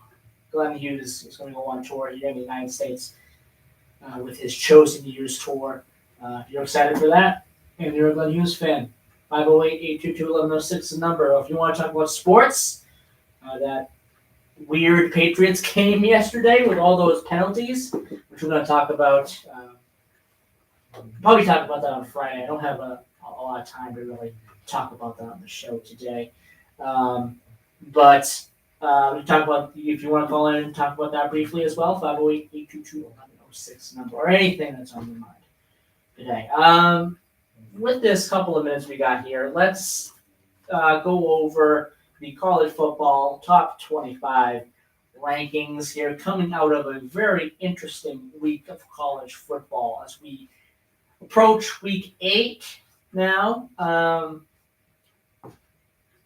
Glenn Hughes is going to go on tour here in the United States with his Chosen Years tour. If you're excited for that and you're a Glenn Hughes fan, 508-822-1106 is the number. If you want to talk about sports, that weird Patriots game yesterday with all those penalties, which we're going to talk about Probably talk about that on Friday. I don't have a lot of time to really talk about that on the show today. But we talk about, if you want to call in and talk about that briefly as well, 508-822-1106 number, or anything that's on your mind today. With this couple of minutes we got here, let's go over the college football top 25 rankings here, coming out of a very interesting week of college football as we approach week 8 now. Can't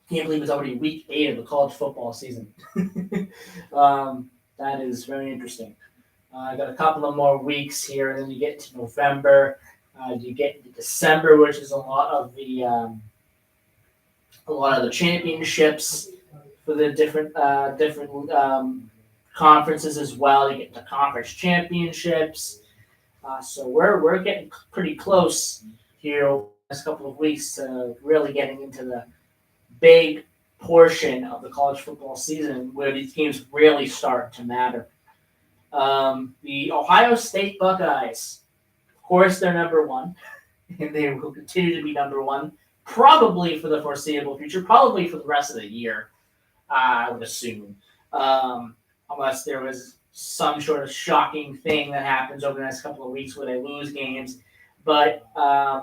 believe it's already week 8 of the college football season. That is very interesting. I got a couple of more weeks here, and then you get to November. You get into December, which is a lot of the championships for the different conferences as well. You get the conference championships. So we're getting pretty close here over the next couple of weeks to really getting into the big portion of the college football season where these games really start to matter. The Ohio State Buckeyes, of course, they're number one, and they will continue to be number one, probably for the foreseeable future, probably for the rest of the year, I would assume, unless there was some sort of shocking thing that happens over the next couple of weeks where they lose games. But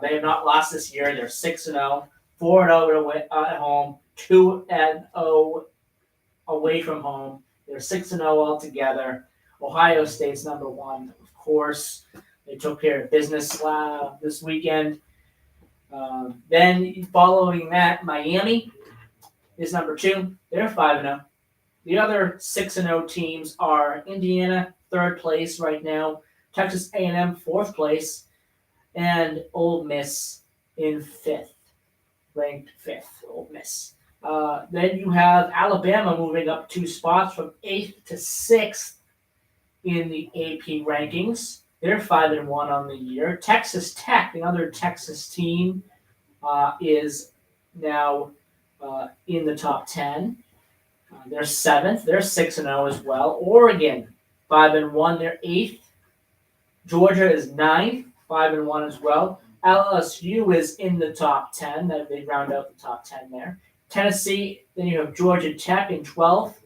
they have not lost this year. They're 6-0, 4-0 at home, 2-0 away from home. They're 6-0 altogether. Ohio State's number one, of course. They took care of business this weekend. Then following that, Miami is number 2. They're 5-0. The other 6-0 teams are Indiana, 3rd place right now, Texas A&M, 4th place, and Ole Miss in 5th, ranked 5th, Ole Miss. Then you have Alabama moving up 2 spots from 8th to 6th in the AP rankings. They're 5-1 on the year. Texas Tech, another Texas team, is now in the top 10. They're 7th. They're 6-0 as well. Oregon, 5-1. They're 8th. Georgia is 9th, 5-1 as well. LSU is in the top 10. They round out the top 10 there. Tennessee, then you have Georgia Tech in 12th.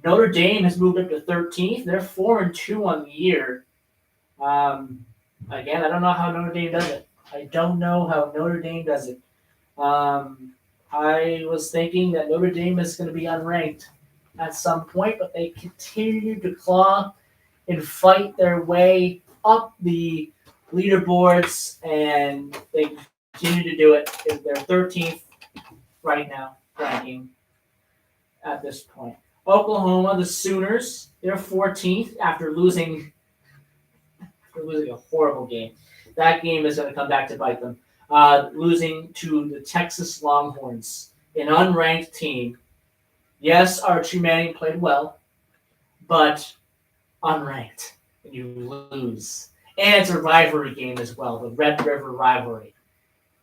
Notre Dame has moved up to 13th. They're 4-2 on the year. Again, I don't know how Notre Dame does it. I was thinking that Notre Dame is going to be unranked at some point, but they continue to claw and fight their way up the leaderboards, and they continue to do it. They're 13th right now, ranking at this point. Oklahoma, the Sooners, they're 14th after losing a horrible game. That game is going to come back to bite them. Losing to the Texas Longhorns, an unranked team. Yes, Archie Manning played well, but unranked, and you lose. And it's a rivalry game as well, the Red River rivalry.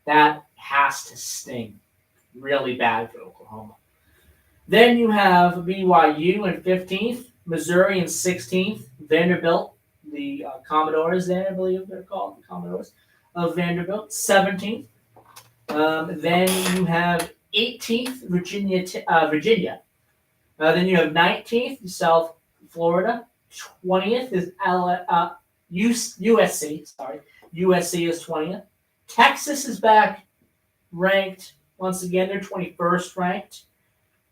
That has to sting really bad for Oklahoma. Then you have BYU in 15th, Missouri in 16th, Vanderbilt, the Commodores there, I believe they're called, the Commodores of Vanderbilt, 17th. Then you have 18th, Virginia. Then you have 19th, South Florida. 20th is USC. Sorry, USC is 20th. Texas is back ranked once again. They're 21st ranked.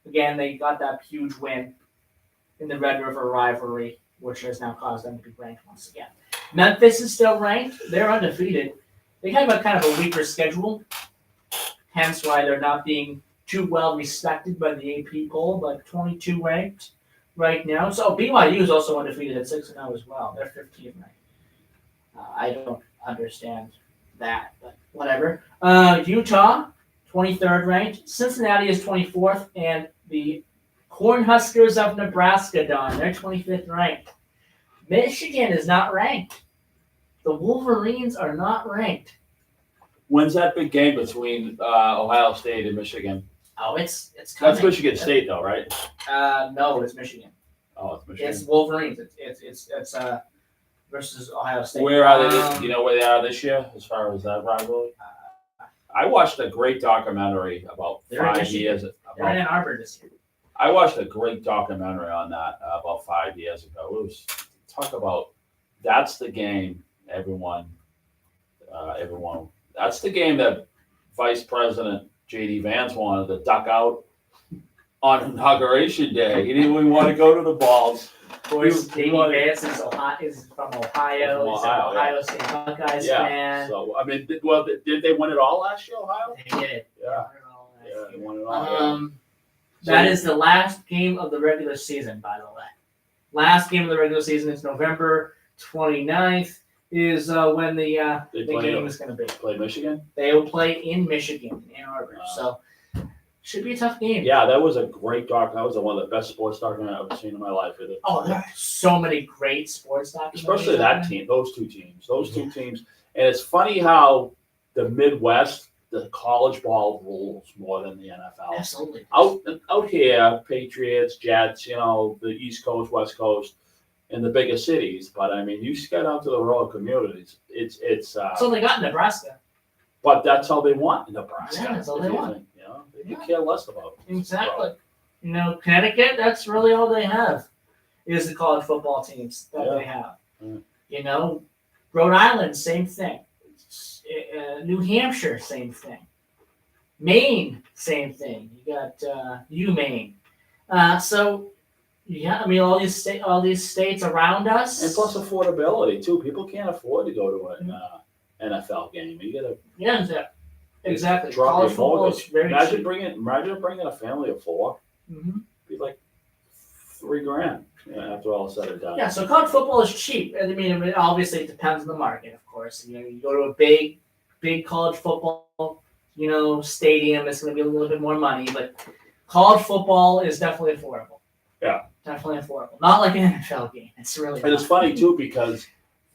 Again, they got that huge win in the Red River rivalry, which has now caused them to be ranked once again. Memphis is still ranked. They're undefeated. They have a kind of a weaker schedule, hence why they're not being too well respected by the AP poll, but 22 ranked right now. So BYU is also undefeated at 6-0 as well. They're 15th ranked. I don't understand that, but whatever. Utah, 23rd ranked. Cincinnati is 24th, and the Cornhuskers of Nebraska, Don, they're 25th ranked. Michigan is not ranked. The Wolverines are not ranked. When's that big game between Ohio State and Michigan? Oh, it's coming. That's Michigan State, though, right? No, it's Michigan. Oh, it's Michigan. It's Wolverines. It's versus Ohio State. Where are they? You know where they are this year as far as that rivalry? I watched a great documentary about They're in 5 years. They're in Ann Arbor this year. I watched a great documentary on that about 5 years ago. It was talk about that's the game everyone. That's the game that Vice President J.D. Vance wanted to duck out on Inauguration Day. He didn't even want to go to the balls. Of course, J.D. Vance is from Ohio. He's an Ohio State Buckeyes fan. So I mean, did they win it all last year, Ohio? They did. Yeah. They won it all. That is the last game of the regular season, by the way. Last game of the regular season is November 29th. Is when the game is going to be. Play Michigan? They will play in Michigan, in Ann Arbor. So, should be a tough game. Yeah, that was a great doc. That was one of the best sports documentaries I've ever seen in my life. So many great sports documentaries. Especially that team, those two teams. And it's funny how the Midwest, the college ball rules more than the NFL. Absolutely. Out here, Patriots, Jets, the East Coast, West Coast, in the bigger cities, but I mean, you get out to the rural communities. It's so they got Nebraska, but that's how they want Nebraska. Yeah, that's all they want. They care less about it. Exactly. Connecticut. That's really all they have is the college football teams that they have. Yeah. Rhode Island, same thing. New Hampshire, same thing. Maine, same thing. You got UMaine. So. Yeah, I mean all these states around us, and plus affordability too. People can't afford to go to an NFL game. You gotta exactly. Drop College your football mortgage. is very Imagine cheap. bringing a family of 4. Mm-hmm. Be like $3,000 after all said and done. Yeah, so college football is cheap. I mean, obviously it depends on the market, of course. You go to a big college football, stadium. It's going to be a little bit more money, but college football is definitely affordable. Yeah. Definitely affordable. Not like an NFL game. It's really And it's funny too because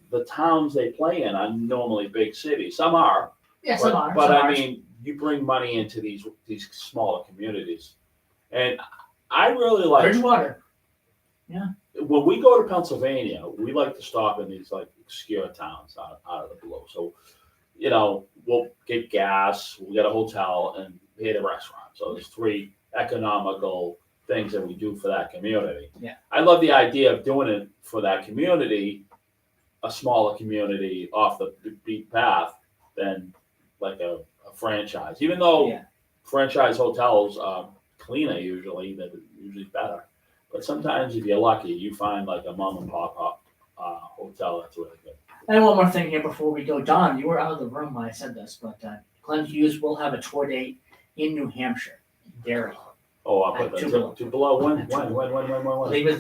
the towns they play in are normally big cities. Some are. Yeah, some are. But I mean, you bring money into these smaller communities, and I really like Bridgewater. Yeah. When we go to Pennsylvania, we like to stop in these obscure towns out of the blue. So, we'll get gas, we'll get a hotel, and hit a restaurant. So there's 3 economical things that we do for that community. Yeah. I love the idea of doing it for that community, a smaller community off the beat path than like a franchise. Even though franchise hotels are cleaner usually, they're usually better. But sometimes if you're lucky, you find like a mom and pop hotel that's really good. And one more thing here before we go. Don, you were out of the room when I said this, but Glenn Hughes will have a tour date in New Hampshire, Derry. Oh, up at Tupelo. When?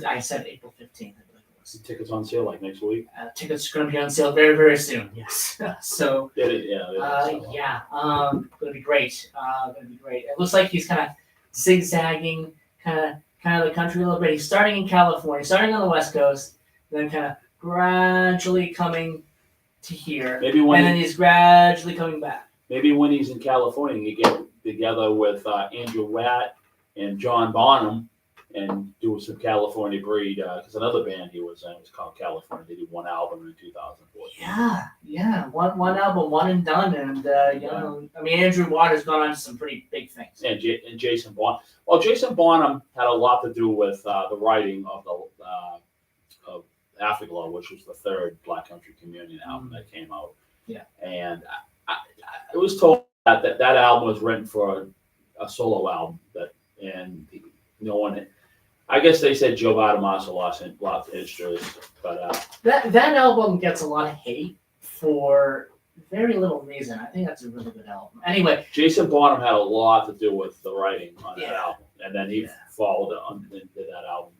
I said April 15th. Tickets on sale like next week. Tickets are going to be on sale very, very soon. Yes. So. Going to be great. It looks like he's kind of zigzagging, kind of the country a little bit. He's starting in California, starting on the West Coast, then kind of gradually coming to here, and then he's gradually coming back. Maybe when he's in California, you get together with Andrew Watt and John Bonham and do some California Breed, because another band he was in was called California. They did one album in 2014. Yeah, one album, one and done, and I mean Andrew Watt has gone on to some pretty big things. And Jason Bonham. Well, Jason Bonham had a lot to do with the writing of of Afterglow, which was the 3rd Black Country Communion album that came out. Yeah, and I was told that album was written for a solo album and no one. I guess they said Joe Bonamassa lost interest, but that album gets a lot of hate for very little reason. I think that's a really good album. Anyway, Jason Bonham had a lot to do with the writing on that album, and then he followed on into that album.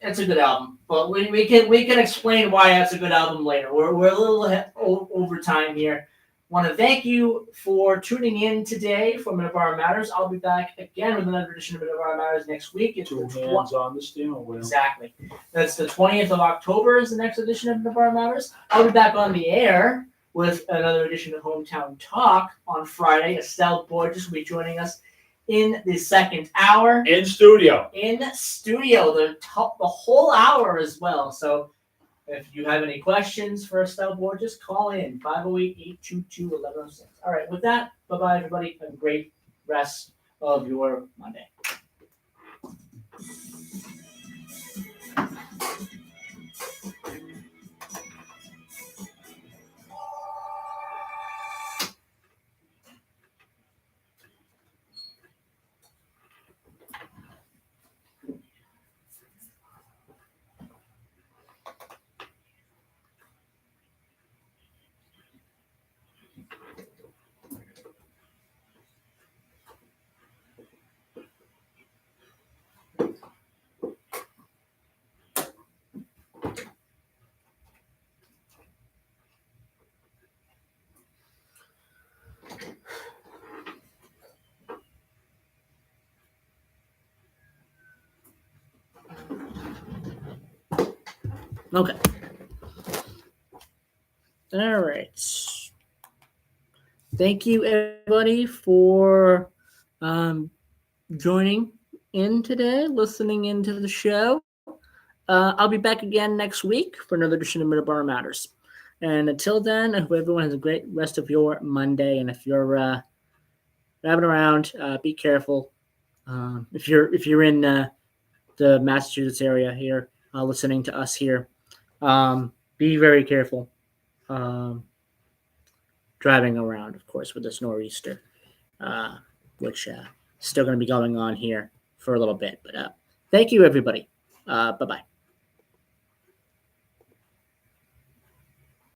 It's a good album, but we can explain why that's a good album later. We're a little over time here. Want to thank you for tuning in today for Middleboro Matters. I'll be back again with another edition of Middleboro Matters next week. It's 2 hands on the steering wheel. Exactly. That's the 20th of October is the next edition of Middleboro Matters. I'll be back on the air with another edition of Hometown Talk on Friday. Estelle Borges will be joining us in the second hour. In studio. The whole hour as well. So If you have any questions for Estelle Board, just call in 508-822-1106. All right, with that, bye-bye, everybody. Have a great rest of your Monday. Okay. All right. Thank you, everybody, for joining in today, listening into the show. I'll be back again next week for another edition of Middleboro Matters. And until then, I hope everyone has a great rest of your Monday. And if you're driving around, be careful. If you're in the Massachusetts area here, listening to us here, be very careful driving around, of course, with this nor'easter, which is still going to be going on here for a little bit. But thank you, everybody. Bye-bye.